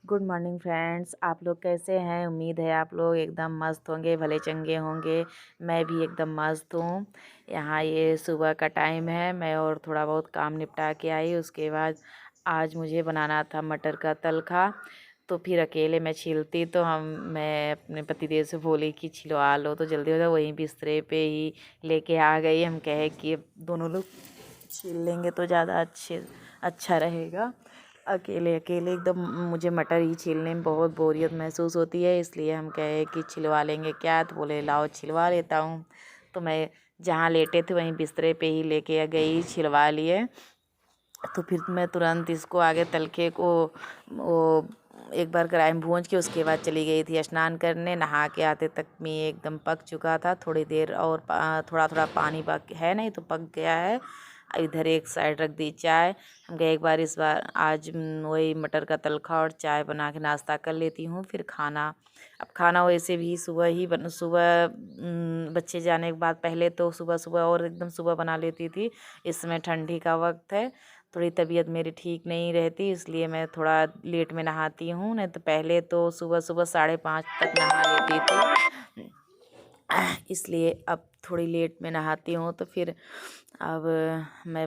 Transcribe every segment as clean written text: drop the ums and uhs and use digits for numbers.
Good morning friends. आप लोग कैसे हैं? उम्मीद है आप लोग एकदम मस्त होंगे, भले चंगे होंगे। मैं भी एकदम मस्त हूँ। यहाँ ये सुबह का टाइम है, मैं और थोड़ा बहुत काम निपटा के आई। उसके बाद आज मुझे बनाना था मटर का तलखा। तो फिर अकेले मैं छीलती तो मैं अपने पतिदेव से बोली कि छिलवा लो तो जल्दी हो जाए। वहीं बिस्तरे पे ही लेके आ गई। हम कहे कि अब दोनों लोग छील लेंगे तो ज़्यादा अच्छा रहेगा। अकेले अकेले एकदम मुझे मटर ही छीलने में बहुत बोरियत महसूस होती है, इसलिए हम कहे कि छिलवा लेंगे क्या, तो बोले लाओ छिलवा लेता हूँ। तो मैं जहाँ लेटे थे वहीं बिस्तरे पे ही लेके गई, छिलवा लिए। तो फिर मैं तुरंत इसको आगे तलखे को वो एक बार कढ़ाई में भूंज के उसके बाद चली गई थी स्नान करने। नहा के आते तक में एकदम पक चुका था। थोड़ी देर और थोड़ा थोड़ा पानी बाकी है, नहीं तो पक गया है। इधर एक साइड रख दी चाय। हम कहे एक बार इस बार आज वही मटर का तलखा और चाय बना के नाश्ता कर लेती हूँ, फिर खाना। अब खाना वैसे भी सुबह ही सुबह बच्चे जाने के बाद पहले तो सुबह सुबह और एकदम सुबह बना लेती थी। इस समय ठंडी का वक्त है, थोड़ी तबीयत मेरी ठीक नहीं रहती, इसलिए मैं थोड़ा लेट में नहाती हूँ। नहीं तो पहले तो सुबह सुबह 5:30 तक नहा लेती थी, इसलिए अब थोड़ी लेट में नहाती हूँ। तो फिर अब मैं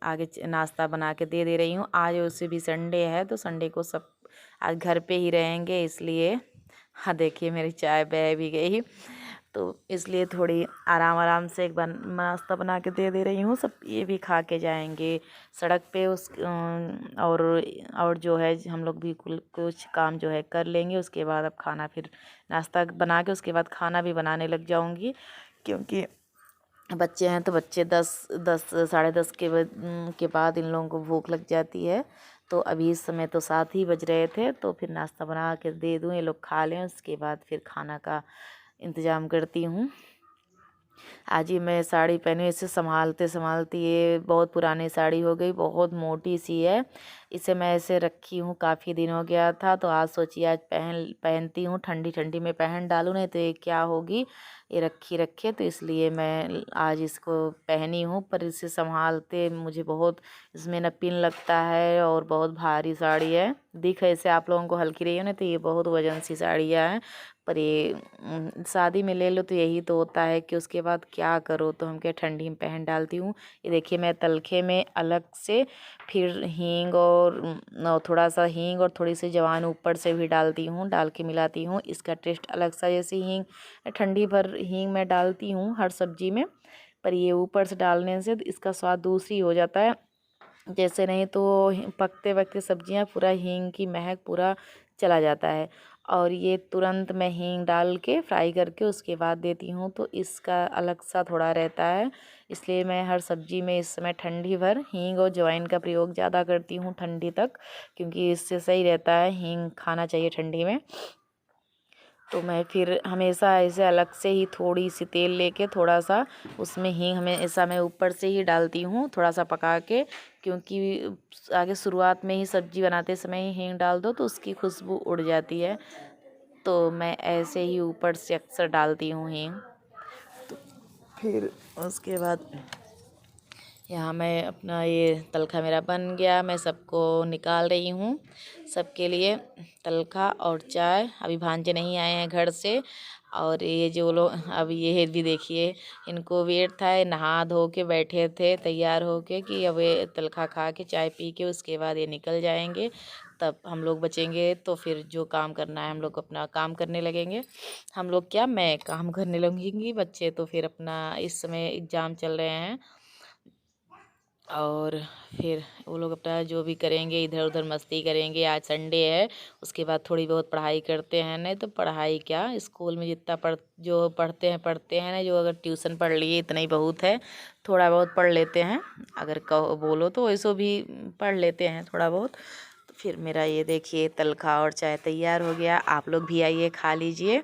आगे नाश्ता बना के दे रही हूँ। आज वैसे भी संडे है तो संडे को सब आज घर पे ही रहेंगे, इसलिए हाँ देखिए मेरी चाय बह भी गई। तो इसलिए थोड़ी आराम आराम से एक नाश्ता बना के दे रही हूँ। सब ये भी खा के जाएंगे सड़क पे। और जो है हम लोग भी कुछ काम जो है कर लेंगे। उसके बाद अब खाना, फिर नाश्ता बना के उसके बाद खाना भी बनाने लग जाऊंगी, क्योंकि बच्चे हैं तो बच्चे 10 10 साढ़े 10 के बाद इन लोगों को भूख लग जाती है। तो अभी इस समय तो 7 ही बज रहे थे, तो फिर नाश्ता बना के दे दूँ, ये लोग खा लें। उसके बाद फिर खाना का इंतज़ाम करती हूँ। आज ही मैं साड़ी पहनी, इसे संभालते संभालते ये बहुत पुरानी साड़ी हो गई, बहुत मोटी सी है। इसे मैं ऐसे रखी हूँ, काफ़ी दिन हो गया था, तो आज सोची आज पहनती हूँ। ठंडी ठंडी में पहन डालूँ, नहीं तो ये क्या होगी, ये रखी रखे। तो इसलिए मैं आज इसको पहनी हूँ। पर इसे संभालते मुझे बहुत इसमें न पिन लगता है, और बहुत भारी साड़ी है। दिख ऐसे आप लोगों को हल्की रही है ना, तो ये बहुत वजन सी साड़ियाँ हैं। पर ये शादी में ले लो तो यही तो होता है कि उसके बाद क्या करो, तो हम क्या ठंडी में पहन डालती हूँ। ये देखिए मैं तलखे में अलग से फिर हींग और थोड़ा सा हींग और थोड़ी सी जवान ऊपर से भी डालती हूँ, डाल के मिलाती हूँ। इसका टेस्ट अलग सा, जैसे हींग ठंडी भर हींग मैं डालती हूँ हर सब्जी में, पर ये ऊपर से डालने से इसका स्वाद दूसरी हो जाता है। जैसे नहीं तो पकते वकते सब्जियां पूरा हींग की महक पूरा चला जाता है। और ये तुरंत मैं हींग डाल के फ्राई करके उसके बाद देती हूँ, तो इसका अलग सा थोड़ा रहता है। इसलिए मैं हर सब्जी में इस समय ठंडी भर हींग और अजवाइन का प्रयोग ज़्यादा करती हूँ ठंडी तक, क्योंकि इससे सही रहता है, हींग खाना चाहिए ठंडी में। तो मैं फिर हमेशा ऐसे अलग से ही थोड़ी सी तेल लेके थोड़ा सा उसमें हींग हमेशा मैं ऊपर से ही डालती हूँ, थोड़ा सा पका के। क्योंकि आगे शुरुआत में ही सब्जी बनाते समय ही हींग डाल दो तो उसकी खुशबू उड़ जाती है, तो मैं ऐसे ही ऊपर से अक्सर डालती हूँ हींग। तो फिर उसके बाद यहाँ मैं अपना ये तलखा मेरा बन गया, मैं सबको निकाल रही हूँ, सबके लिए तलखा और चाय। अभी भांजे नहीं आए हैं घर से, और ये जो लोग अब ये भी देखिए, इनको वेट था, ये नहा धो के बैठे थे तैयार हो के कि अब ये तलखा खा के चाय पी के उसके बाद ये निकल जाएंगे, तब हम लोग बचेंगे। तो फिर जो काम करना है हम लोग अपना काम करने लगेंगे। हम लोग क्या, मैं काम करने लगेंगी, बच्चे तो फिर अपना इस समय एग्ज़ाम चल रहे हैं, और फिर वो लोग अपना जो भी करेंगे, इधर उधर मस्ती करेंगे। आज संडे है, उसके बाद थोड़ी बहुत पढ़ाई करते हैं। नहीं तो पढ़ाई क्या, स्कूल में जितना जो पढ़ते हैं ना, जो अगर ट्यूशन पढ़ लिए इतना ही बहुत है। थोड़ा बहुत पढ़ लेते हैं, अगर कहो बोलो तो वैसो भी पढ़ लेते हैं थोड़ा बहुत। तो फिर मेरा ये देखिए तलखा और चाय तैयार हो गया। आप लोग भी आइए खा लीजिए।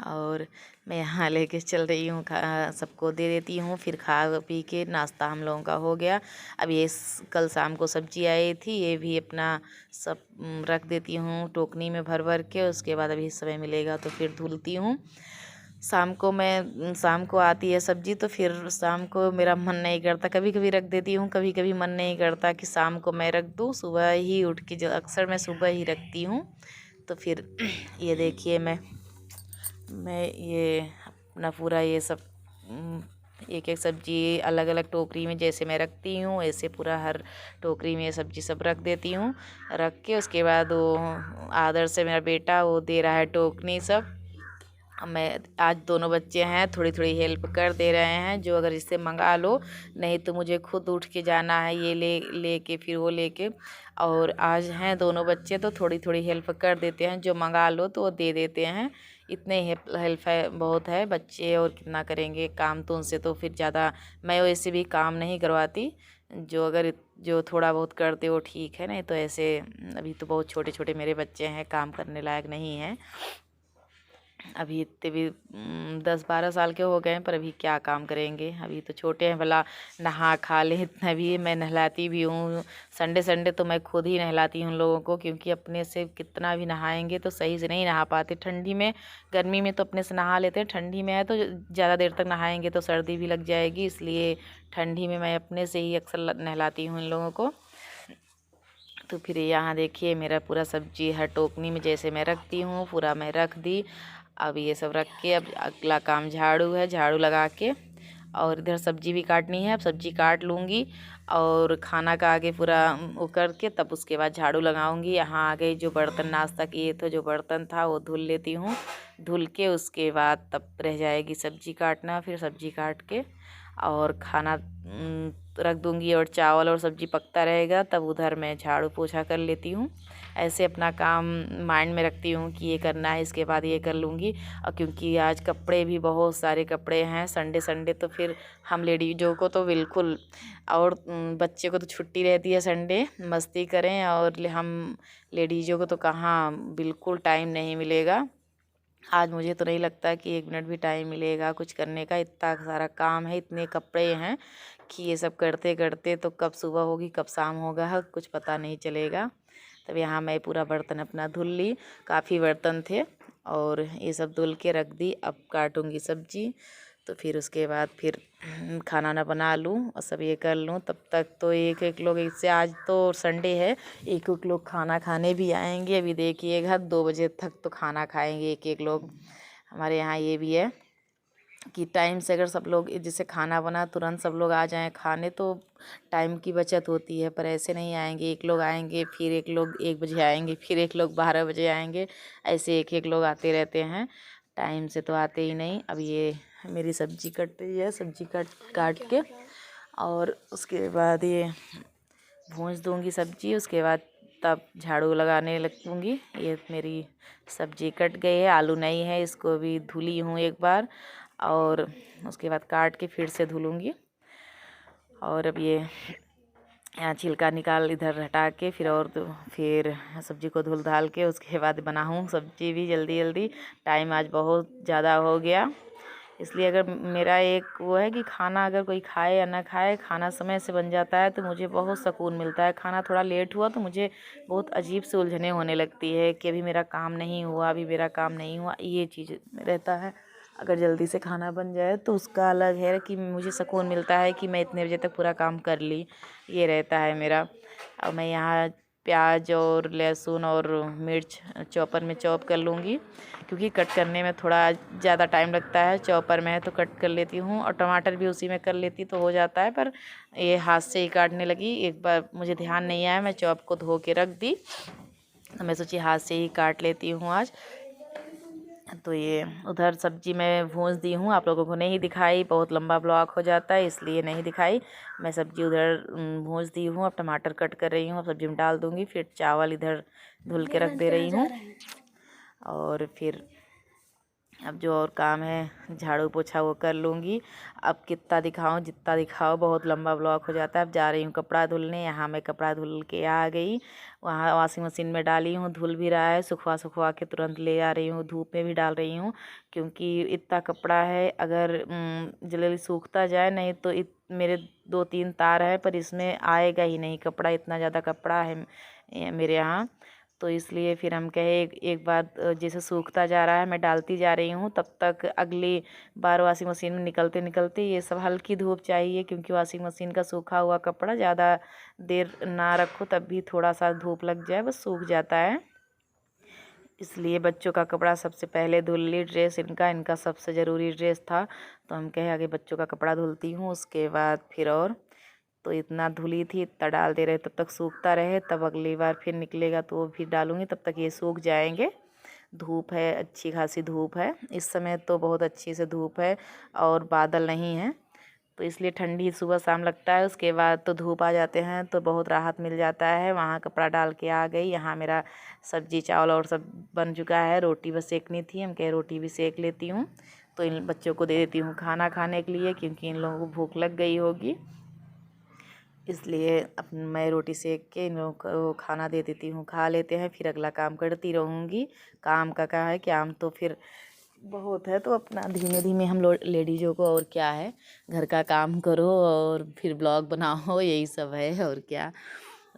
और मैं यहाँ लेके चल रही हूँ, सबको दे देती हूँ। फिर खा पी के नाश्ता हम लोगों का हो गया। अब ये कल शाम को सब्जी आई थी, ये भी अपना सब रख देती हूँ टोकनी में भर भर के। उसके बाद अभी समय मिलेगा तो फिर धुलती हूँ। शाम को आती है सब्जी, तो फिर शाम को मेरा मन नहीं करता, कभी कभी रख देती हूँ, कभी कभी मन नहीं करता कि शाम को मैं रख दूँ। सुबह ही उठ के, जो अक्सर मैं सुबह ही रखती हूँ। तो फिर ये देखिए, मैं ये अपना पूरा ये सब एक एक सब्जी अलग अलग टोकरी में जैसे मैं रखती हूँ, ऐसे पूरा हर टोकरी में ये सब्जी सब रख देती हूँ। रख के उसके बाद वो आदर से मेरा बेटा वो दे रहा है टोकनी सब। मैं आज दोनों बच्चे हैं, थोड़ी थोड़ी हेल्प कर दे रहे हैं, जो अगर इससे मंगा लो, नहीं तो मुझे खुद उठ के जाना है ये लेके फिर वो लेके। और आज हैं दोनों बच्चे तो थोड़ी थोड़ी हेल्प कर देते हैं, जो मंगा लो तो वो दे देते हैं। इतने हेल्प है, बहुत है। बच्चे और कितना करेंगे काम, तो उनसे तो फिर ज़्यादा मैं वैसे भी काम नहीं करवाती। जो थोड़ा बहुत करते वो ठीक है, नहीं तो ऐसे अभी तो बहुत छोटे छोटे मेरे बच्चे हैं, काम करने लायक नहीं हैं। अभी इतने भी 10-12 साल के हो गए हैं, पर अभी क्या काम करेंगे, अभी तो छोटे हैं। भला नहा खा ले, इतना भी मैं नहलाती भी हूँ। संडे संडे तो मैं खुद ही नहलाती हूँ उन लोगों को, क्योंकि अपने से कितना भी नहाएंगे तो सही से नहीं नहा पाते। ठंडी में, गर्मी में तो अपने से नहा लेते हैं, ठंडी में है तो ज़्यादा देर तक नहाएंगे तो सर्दी भी लग जाएगी, इसलिए ठंडी में मैं अपने से ही अक्सर नहलाती हूँ इन लोगों को। तो फिर यहाँ देखिए, मेरा पूरा सब्जी हर टोकनी में जैसे मैं रखती हूँ पूरा मैं रख दी। अब ये सब रख के अब अगला काम झाड़ू है, झाड़ू लगा के और इधर सब्जी भी काटनी है। अब सब्जी काट लूँगी और खाना का आगे पूरा वो करके तब उसके बाद झाड़ू लगाऊंगी। यहाँ आ गई, जो बर्तन नाश्ता किए थे जो बर्तन था वो धुल लेती हूँ। धुल के उसके बाद तब रह जाएगी सब्जी काटना, फिर सब्जी काट के और खाना रख दूँगी और चावल और सब्जी पकता रहेगा, तब उधर मैं झाड़ू पोछा कर लेती हूँ। ऐसे अपना काम माइंड में रखती हूँ कि ये करना है, इसके बाद ये कर लूँगी। और क्योंकि आज कपड़े भी बहुत सारे कपड़े हैं, संडे संडे तो फिर हम लेडीज़ों को तो बिल्कुल, और बच्चे को तो छुट्टी रहती है संडे, मस्ती करें, और हम लेडीज़ों को तो कहाँ बिल्कुल टाइम नहीं मिलेगा। आज मुझे तो नहीं लगता कि 1 मिनट भी टाइम मिलेगा कुछ करने का, इतना सारा काम है, इतने कपड़े हैं कि ये सब करते करते तो कब सुबह होगी कब शाम होगा कुछ पता नहीं चलेगा। तब यहाँ मैं पूरा बर्तन अपना धुल ली, काफ़ी बर्तन थे और ये सब धुल के रख दी। अब काटूँगी सब्जी, तो फिर उसके बाद फिर खाना ना बना लूँ और सब ये कर लूँ। तब तक तो एक एक लोग, इससे आज तो संडे है, एक एक लोग खाना खाने भी आएंगे। अभी देखिएगा 2 बजे तक तो खाना खाएंगे एक एक लोग। हमारे यहाँ ये भी है कि टाइम से अगर सब लोग जैसे खाना बना तुरंत सब लोग आ जाएं खाने तो टाइम की बचत होती है, पर ऐसे नहीं आएंगे। एक लोग आएंगे, फिर एक लोग 1 बजे आएंगे, फिर एक लोग 12 बजे आएंगे, ऐसे एक एक लोग आते रहते हैं, टाइम से तो आते ही नहीं। अब ये मेरी सब्जी कट रही है, सब्जी काट के और उसके बाद ये भूंज दूंगी सब्जी, उसके बाद तब झाड़ू लगाने लगूंगी। ये मेरी सब्जी कट गई है, आलू नहीं है, इसको भी धुली हूँ एक बार और उसके बाद काट के फिर से धुलूँगी। और अब ये यहाँ छिलका निकाल इधर हटा के फिर सब्जी को धुल धाल के उसके बाद बनाऊँ सब्जी भी जल्दी जल्दी। टाइम आज बहुत ज़्यादा हो गया, इसलिए अगर मेरा एक वो है कि खाना अगर कोई खाए या ना खाए, खाना समय से बन जाता है तो मुझे बहुत सुकून मिलता है। खाना थोड़ा लेट हुआ तो मुझे बहुत अजीब से उलझने होने लगती है कि अभी मेरा काम नहीं हुआ, अभी मेरा काम नहीं हुआ, ये चीज़ रहता है। अगर जल्दी से खाना बन जाए तो उसका अलग है कि मुझे सुकून मिलता है कि मैं इतने बजे तक पूरा काम कर ली, ये रहता है मेरा। अब मैं यहाँ प्याज और लहसुन और मिर्च चॉपर में चॉप कर लूँगी, क्योंकि कट करने में थोड़ा ज़्यादा टाइम लगता है। चॉपर में है तो कट कर लेती हूँ और टमाटर भी उसी में कर लेती तो हो जाता है, पर ये हाथ से ही काटने लगी। एक बार मुझे ध्यान नहीं आया, मैं चॉप को धो के रख दी, तो मैं सोची हाथ से ही काट लेती हूँ आज। तो ये उधर सब्जी मैं भूंज दी हूँ, आप लोगों को नहीं दिखाई, बहुत लंबा ब्लॉग हो जाता है इसलिए नहीं दिखाई। मैं सब्जी उधर भूंज दी हूँ, अब टमाटर कट कर रही हूँ, अब सब्जी में डाल दूँगी। फिर चावल इधर धुल के रख दे रही हूँ और फिर अब जो और काम है झाड़ू पोछा वो कर लूँगी। अब कितना दिखाऊँ, जितना दिखाओ बहुत लंबा ब्लॉग हो जाता है। अब जा रही हूँ कपड़ा धुलने, यहाँ मैं कपड़ा धुल के आ गई, वहाँ वॉशिंग मशीन में डाली हूँ, धुल भी रहा है, सुखवा के तुरंत ले आ रही हूँ, धूप में भी डाल रही हूँ, क्योंकि इतना कपड़ा है अगर जल्दी सूखता जाए, नहीं तो मेरे 2-3 तार है पर इसमें आएगा ही नहीं कपड़ा, इतना ज़्यादा कपड़ा है मेरे यहाँ। तो इसलिए फिर हम कहे एक बार जैसे सूखता जा रहा है मैं डालती जा रही हूँ, तब तक अगली बार वॉशिंग मशीन में निकलते निकलते ये सब हल्की धूप चाहिए, क्योंकि वॉशिंग मशीन का सूखा हुआ कपड़ा ज़्यादा देर ना रखो तब भी थोड़ा सा धूप लग जाए बस सूख जाता है। इसलिए बच्चों का कपड़ा सबसे पहले धुल ली, ड्रेस इनका सबसे ज़रूरी ड्रेस था, तो हम कहे आगे बच्चों का कपड़ा धुलती हूँ, उसके बाद फिर और तो इतना धुली थी इतना डाल दे रहे तब तक सूखता रहे, तब अगली बार फिर निकलेगा तो वो फिर डालूँगी, तब तक ये सूख जाएंगे। धूप है, अच्छी खासी धूप है इस समय, तो बहुत अच्छी से धूप है और बादल नहीं है, तो इसलिए ठंडी सुबह शाम लगता है, उसके बाद तो धूप आ जाते हैं तो बहुत राहत मिल जाता है। वहाँ कपड़ा डाल के आ गई, यहाँ मेरा सब्जी चावल और सब बन चुका है, रोटी बस सेकनी थी, हम कहे रोटी भी सेक लेती हूँ, तो इन बच्चों को दे देती हूँ खाना खाने के लिए, क्योंकि इन लोगों को भूख लग गई होगी, इसलिए मैं रोटी सेक के इन लोगों को खाना दे देती हूँ, खा लेते हैं, फिर अगला काम करती रहूँगी। काम का क्या है, काम तो फिर बहुत है, तो अपना धीमे धीमे हम लोग लेडीज़ों को और क्या है, घर का काम करो और फिर ब्लॉग बनाओ, यही सब है और क्या।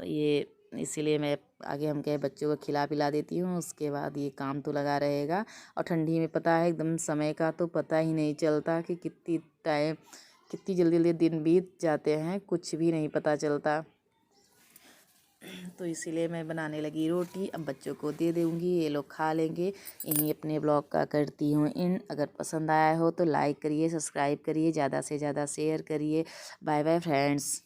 ये इसीलिए मैं आगे हम कहे बच्चों को खिला पिला देती हूँ, उसके बाद ये काम तो लगा रहेगा। और ठंडी में पता है एकदम समय का तो पता ही नहीं चलता कि कितनी जल्दी जल्दी दिन बीत जाते हैं, कुछ भी नहीं पता चलता। तो इसीलिए मैं बनाने लगी रोटी, अब बच्चों को दे दूँगी, ये लोग खा लेंगे। यहीं अपने ब्लॉग का करती हूँ अगर पसंद आया हो तो लाइक करिए, सब्सक्राइब करिए, ज़्यादा से ज़्यादा शेयर करिए। Bye bye friends.